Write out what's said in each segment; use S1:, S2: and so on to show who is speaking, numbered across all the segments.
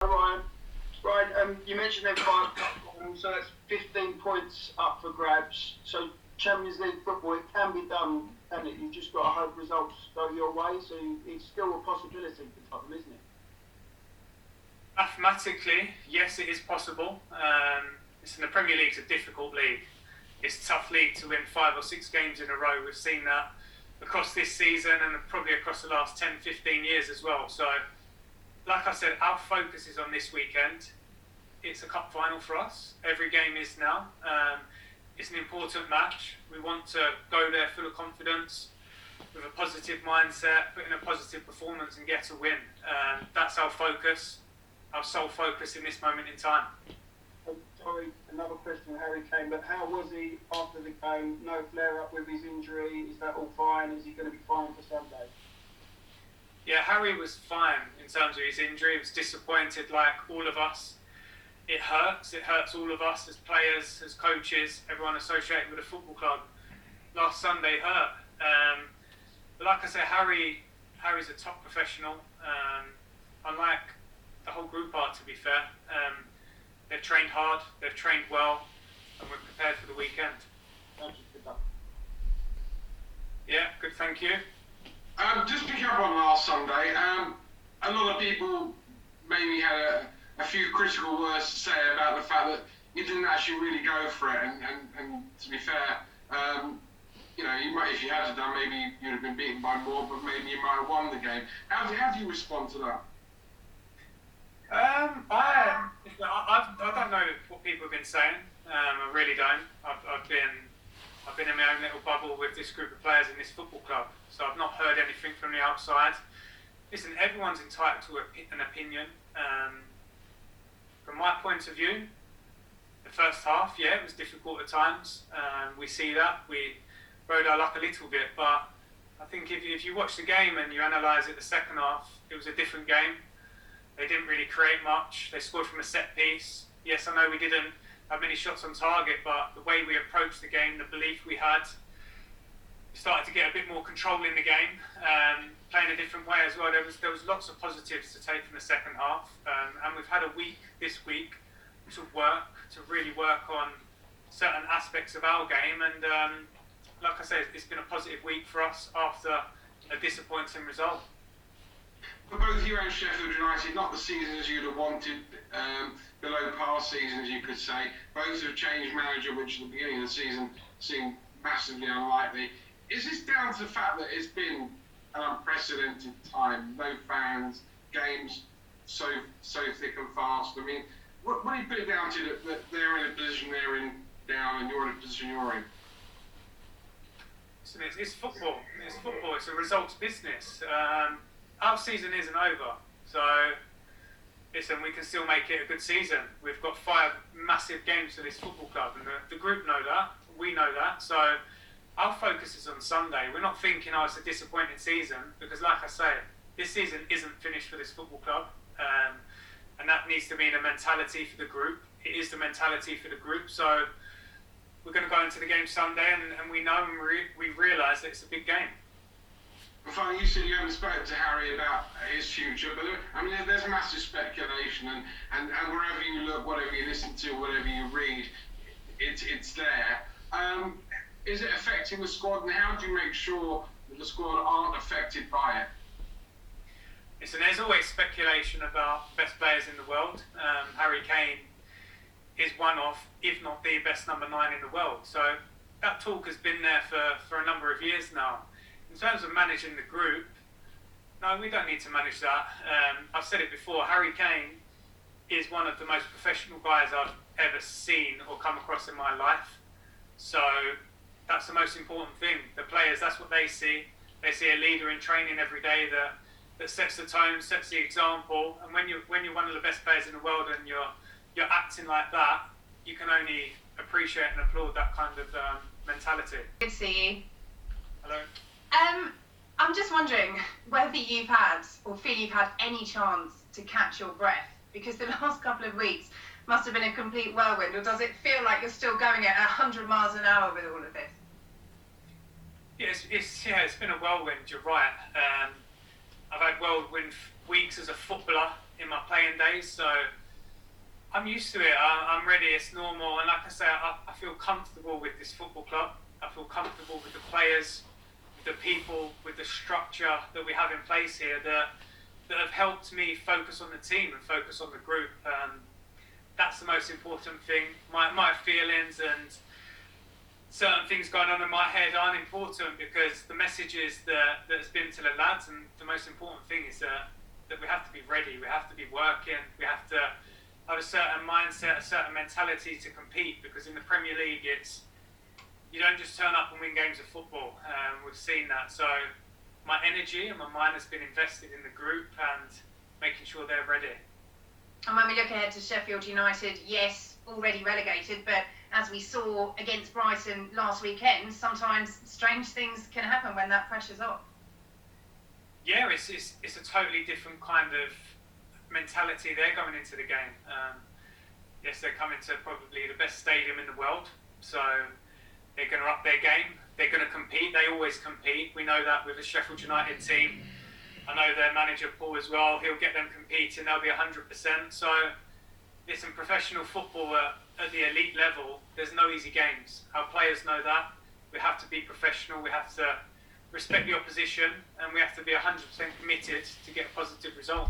S1: Ryan. You mentioned them five cups, so that's 15 points up for grabs. So Champions League football, it can be done, and you've just got to hope results go your way. So it's still a possibility for Tottenham, isn't it?
S2: Mathematically, yes, it is possible. Listen, the Premier League's a difficult league. It's a tough league to win 5 or 6 games in a row. We've seen that across this season and probably across the last 10, 15 years as well. So, like I said, our focus is on this weekend. It's a cup final for us. Every game is now. It's an important match. We want to go there full of confidence, with a positive mindset, put in a positive performance and get a win. That's our focus, our sole focus in this moment in time.
S1: Sorry, another question, Harry Kane, but how was he after the game? No flare-up with his injury? Is that all fine? Is he going to be fine for Sunday?
S2: Yeah, Harry was fine in terms of his injury. He was disappointed like all of us. It hurts all of us as players, as coaches, everyone associated with a football club. Last Sunday hurt. But like I said, Harry's a top professional. Unlike the whole group are, to be fair. They've trained hard, they've trained well, and we're prepared for the weekend.
S1: Thank you for that.
S2: Yeah, good, thank you.
S3: Just picking up on last Sunday, a lot of people maybe had a few critical words to say about the fact that you didn't actually really go for it, and to be fair, you might, if you had done, maybe you'd have been beaten by more, but maybe you might have won the game. How do you respond to that?
S2: I don't know what people have been saying. I really don't. I've been in my own little bubble with this group of players in this football club, so I've not heard anything from the outside. Listen, everyone's entitled to an opinion. From my point of view, the first half, yeah, it was difficult at times. We see that. We rode our luck a little bit, but I think if you watch the game and you analyse it, the second half, it was a different game. They didn't really create much. They scored from a set piece. Yes, I know we didn't have many shots on target, but the way we approached the game, the belief we had, we started to get a bit more control in the game, playing a different way as well. There was lots of positives to take from the second half, and we've had a week this week to really work on certain aspects of our game. And like I said, it's been a positive week for us after a disappointing result.
S3: For both you and Sheffield United, not the seasons you'd have wanted, below par seasons, you could say. Both have changed manager, which at the beginning of the season seemed massively unlikely. Is this down to the fact that it's been an unprecedented time? No fans, games so thick and fast. I mean, what do you put it down to that they're in a position they're in now and you're in a position you're in?
S2: It's football. It's football. It's a results business. Our season isn't over, so listen, we can still make it a good season. We've got 5 massive games for this football club, and the group know that, we know that, so our focus is on Sunday. We're not thinking, it's a disappointing season, because like I say, this season isn't finished for this football club, and that needs to be the mentality for the group. It is the mentality for the group, so we're going to go into the game Sunday, and we know and we realise that it's a big game.
S3: Finally, you said you haven't spoken to Harry about his future, but there's massive speculation, and wherever you look, whatever you listen to, whatever you read, it's there. Is it affecting the squad, and how do you make sure that the squad aren't affected by it?
S2: Listen, there's always speculation about best players in the world. Harry Kane is one of, if not the best number 9 in the world. So that talk has been there for a number of years now. In terms of managing the group, no, we don't need to manage that. I've said it before, Harry Kane is one of the most professional guys I've ever seen or come across in my life. So that's the most important thing. The players, that's what they see. They see a leader in training every day that sets the tone, sets the example. And when you're one of the best players in the world and you're acting like that, you can only appreciate and applaud that kind of mentality.
S4: Good to see you.
S2: Hello.
S4: I'm just wondering whether you've had or feel you've had any chance to catch your breath, because the last couple of weeks must have been a complete whirlwind, or does it feel like you're still going at 100 miles an hour with all of this?
S2: It's been a whirlwind, you're right. I've had whirlwind weeks as a footballer in my playing days, so I'm used to it. I'm ready. It's normal, and like I say, I feel comfortable with this football club. I feel comfortable with the players, with the people, with the structure that we have in place here that have helped me focus on the team and focus on the group. That's the most important thing. My feelings and certain things going on in my head aren't important, because the messages that's been to the lads, and the most important thing is that we have to be ready, we have to be working, we have to have a certain mindset, a certain mentality to compete, because in the Premier League you don't just turn up and win games of football. We've seen that. So my energy and my mind has been invested in the group and making sure they're ready.
S4: And when we look ahead to Sheffield United, yes, already relegated, but as we saw against Brighton last weekend, sometimes strange things can happen when that pressure's on.
S2: Yeah, it's a totally different kind of mentality they're going into the game. Yes, they're coming to probably the best stadium in the world, so they're going to up their game. They're going to compete. They always compete. We know that with the Sheffield United team. I know their manager Paul as well. He'll get them competing. They'll be 100%. So, listen, professional football at the elite level, there's no easy games. Our players know that. We have to be professional. We have to respect the opposition, and we have to be 100% committed to get a positive result.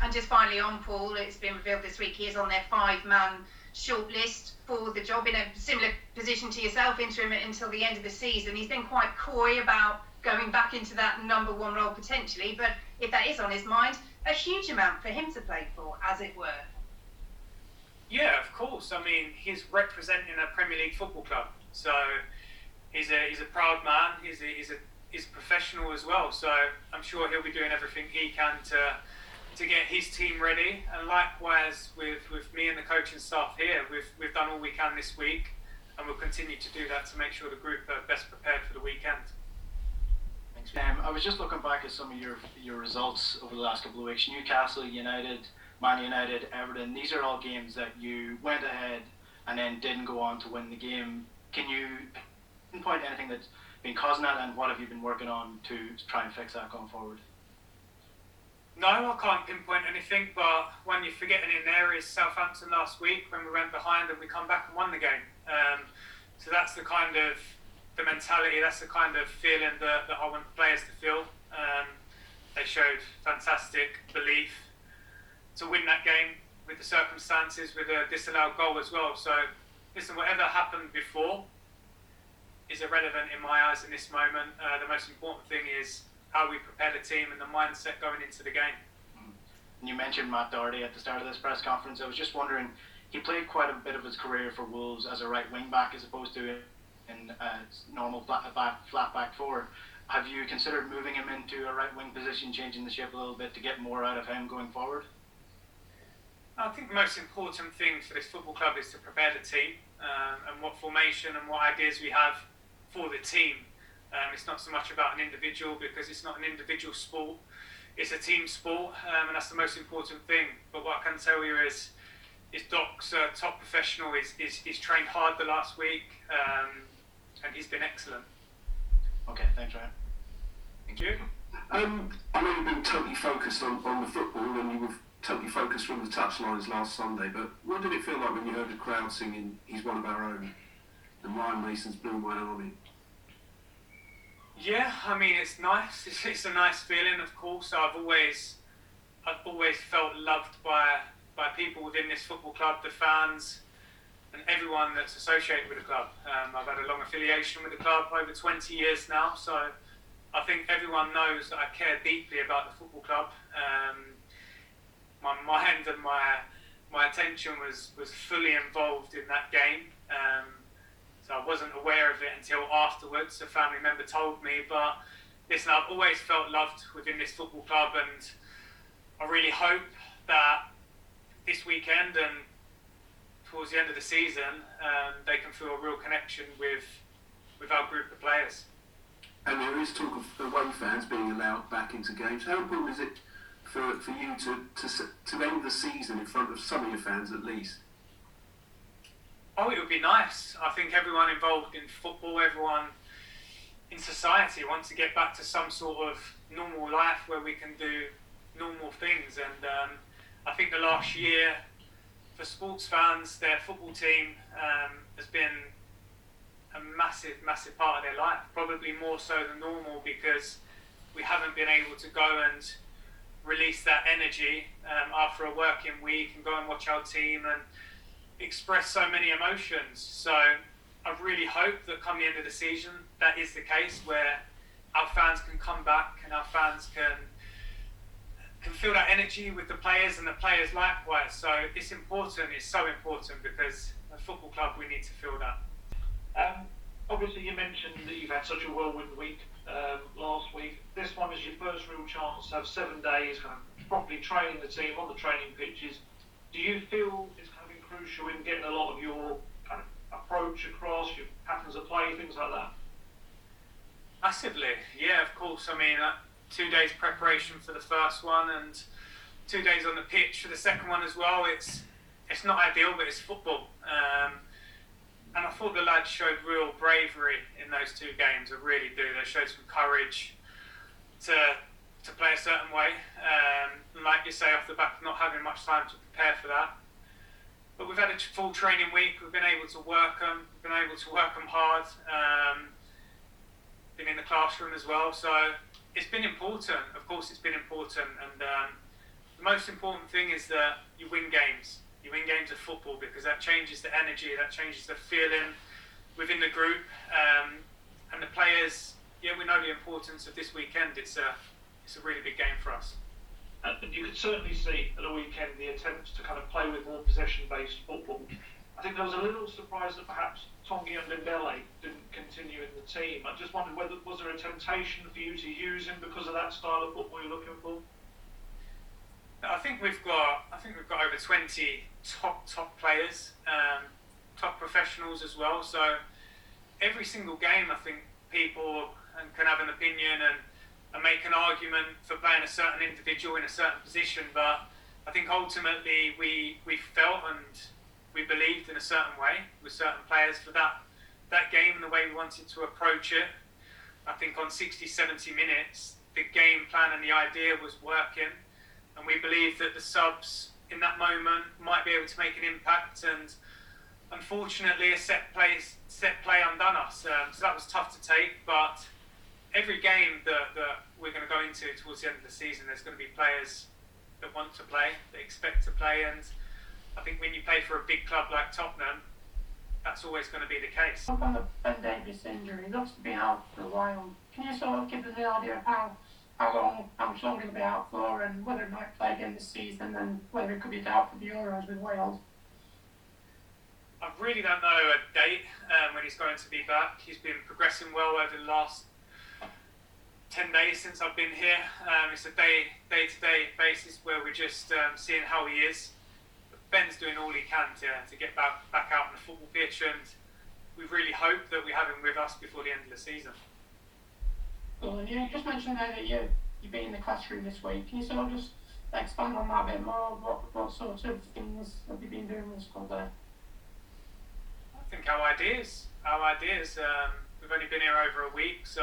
S4: And just finally on Paul, it's been revealed this week he is on their 5-man shortlist for the job, in a similar position to yourself, interim until the end of the season. He's been quite coy about going back into that number 1 role potentially, but if that is on his mind, a huge amount for him to play for, as it were.
S2: Yeah, of course. I mean, he's representing a Premier League football club, so he's a proud man. He's professional as well, so I'm sure he'll be doing everything he can to get his team ready. And likewise with me and the coaching staff here, we've done all we can this week, and we'll continue to do that to make sure the group are best prepared for the weekend.
S5: Thanks. I was just looking back at some of your results over the last couple of weeks. Newcastle United, Man United, Everton, these are all games that you went ahead and then didn't go on to win the game. Can you pinpoint anything that's been causing that, and what have you been working on to try and fix that going forward?
S2: No, I can't pinpoint anything, but one you're forgetting in there is Southampton last week when we went behind and we come back and won the game. So that's the kind of the mentality, that's the kind of feeling that I want the players to feel. They showed fantastic belief to win that game with the circumstances, with a disallowed goal as well. So listen, whatever happened before is irrelevant in my eyes in this moment. The most important thing is how we prepare the team and the mindset going into the game.
S5: And you mentioned Matt Doherty at the start of this press conference. I was just wondering, he played quite a bit of his career for Wolves as a right wing back as opposed to in a normal flat back four. Have you considered moving him into a right wing position, changing the shape a little bit to get more out of him going forward?
S2: I think the most important thing for this football club is to prepare the team and what formation and what ideas we have for the team. It's not so much about an individual, because it's not an individual sport, it's a team sport, and that's the most important thing. But what I can tell you is Doc's a top professional. He's trained hard the last week, and he's been excellent.
S5: Okay, thanks, Ryan.
S2: Thank you.
S6: I know you've been totally focused on the football, and you were totally focused from the touchlines last Sunday, but what did it feel like when you heard the crowd singing "He's One of Our Own" and Ryan Mason's "Blue and White Army"?
S2: Yeah, I mean, it's nice. It's a nice feeling, of course. I've always felt loved by people within this football club, the fans, and everyone that's associated with the club. I've had a long affiliation with the club, over 20 years now, so I think everyone knows that I care deeply about the football club. My mind and my attention was fully involved in that game. So I wasn't aware of it until afterwards. A family member told me. But listen, I've always felt loved within this football club, and I really hope that this weekend and towards the end of the season, they can feel a real connection with our group of players.
S6: And there is talk of away fans being allowed back into games. How important is it for you to end the season in front of some of your fans at least?
S2: Oh, it would be nice. I think everyone involved in football, everyone in society wants to get back to some sort of normal life where we can do normal things. And I think the last year for sports fans, their football team has been a massive, massive part of their life, probably more so than normal because we haven't been able to go and release that energy after a working week and go and watch our team and express so many emotions. So I really hope that come the end of the season, that is the case, where our fans can come back and our fans can feel that energy with the players and the players likewise. So it's important, it's so important because as a football club we need to feel that.
S7: Obviously you mentioned that you've had such a whirlwind week last week. This one is your first real chance to have 7 days kind of properly training the team on the training pitches. Do you feel it's kind of been crucial in getting a lot of your kind of approach across, your patterns of play, things like that?
S2: Massively, yeah, of course. I mean, 2 days preparation for the first one and 2 days on the pitch for the second one as well. It's not ideal, but it's football. And I thought the lads showed real bravery in those 2 games. I really do. They showed some courage to play a certain way. Like you say, off the back of not having much time to prepare for that. But we've had a full training week. We've been able to work them. We've been able to work them hard. Been in the classroom as well. So it's been important. Of course, it's been important. And the most important thing is that you win games. You win games of football because that changes the energy, that changes the feeling within the group. And the players, yeah, we know the importance of this weekend. It's a really big game for us.
S7: And you could certainly see at the weekend the attempts to kind of play with more possession-based football. I think there was a little surprise that perhaps Tongi and Limbele didn't continue in the team. I just wondered was there a temptation for you to use him because of that style of football you're looking for?
S2: I think we've got over 20 top players, top professionals as well. So every single game, I think people can have an opinion and make an argument for playing a certain individual in a certain position. But I think ultimately we felt and we believed in a certain way with certain players for that game and the way we wanted to approach it. I think on 60, 70 minutes, the game plan and the idea was working. And we believe that the subs in that moment might be able to make an impact. And unfortunately, a set play undone us. So that was tough to take. But every game that we're going to go into towards the end of the season, there's going to be players that want to play, that expect to play. And I think when you play for a big club like Tottenham, that's always going to be the case.
S8: On the Ben Davies injury, he's obviously been out for a while. Can you sort of give us an idea of how much longer he'll be out for, and whether he might play again this season, and whether it could be out for the Euros with Wales?
S2: I really don't know a date when he's going to be back. He's been progressing well over the last 10 days since I've been here. It's a day-to-day basis where we're just seeing how he is. But Ben's doing all he can to get back out on the football pitch, and we really hope that we have him with us before the end of the season.
S8: Well, and you just mentioned there that you've been in the classroom this week. Can you sort of just expand on that a bit more? What sort of things have you been doing with the squad there?
S2: I think our ideas. We've only been here over a week, so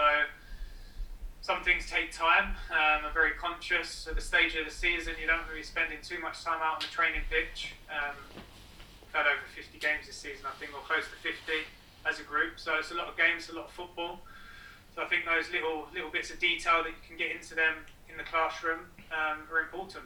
S2: some things take time. I'm very conscious at the stage of the season. You don't really spending too much time out on the training pitch. We've had over 50 games this season, I think, or close to 50 as a group. So it's a lot of games, a lot of football. So I think those little bits of detail that you can get into them in the classroom are important.